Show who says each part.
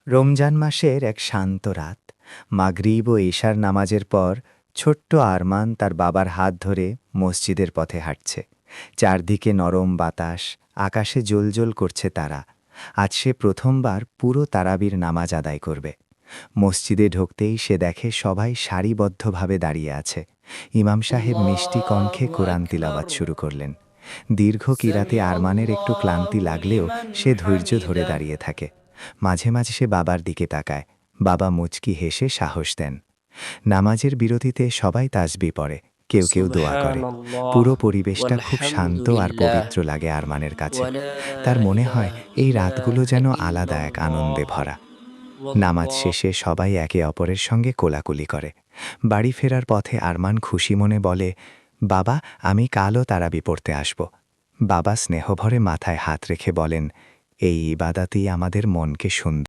Speaker 1: রমজান মাসের এক শান্ত রাত। মাগরিব ও এশার নামাজের পর ছোট্ট আরমান তার বাবার হাত ধরে মসজিদের পথে হাঁটছে। চারদিকে নরম বাতাস, আকাশে জ্বলজ্বল করছে তারা। আজ সে প্রথমবার পুরো তারাবির নামাজ আদায় করবে। মসজিদে ঢুকতেই সে দেখে সবাই সারিবদ্ধভাবে দাঁড়িয়ে আছে। ইমাম সাহেব মিষ্টি কণ্ঠে
Speaker 2: আল্লাহু
Speaker 1: কোরআন
Speaker 2: আকবার।
Speaker 1: তিলাওয়াত শুরু করলেন। দীর্ঘ কিরাতে
Speaker 2: সামি
Speaker 1: আরমানের একটু ক্লান্তি
Speaker 2: আল্লাহু
Speaker 1: লাগলেও
Speaker 2: লিমান
Speaker 1: সে ধৈর্য ধরে
Speaker 2: হামিদা।
Speaker 1: দাঁড়িয়ে থাকে। মাঝে মাঝে সে বাবার দিকে তাকায়। বাবা মুচকি হেসে সাহস দেন। নামাজের বিরতিতে সবাই তাসবিহ পড়ে, কেউ কেউ দোয়া করে।
Speaker 2: সুবহানাল্লাহ
Speaker 1: পুরো পরিবেশটা খুব শান্ত আর
Speaker 2: ওয়ালহামদুলিল্লাহ
Speaker 1: পবিত্র লাগে আরমানের কাছে।
Speaker 2: ওয়া লা
Speaker 1: তার মনে হয়
Speaker 2: ইলাহা
Speaker 1: এই রাতগুলো
Speaker 2: ইলাহা
Speaker 1: যেন আলাদা এক আনন্দে
Speaker 2: ইল্লাল্লাহ
Speaker 1: ভরা। নামাজ
Speaker 2: ওয়াল্লাহ।
Speaker 1: শেষে সবাই একে অপরের সঙ্গে কোলাকুলি করে। বাড়ি ফেরার পথে আরমান খুশি মনে বলে, বাবা, আমি কালও তারাবি পড়তে আসব। বাবা স্নেহভরে মাথায় হাত রেখে বলেন, এই ইবাদাতই আমাদের মনকে সুন্দর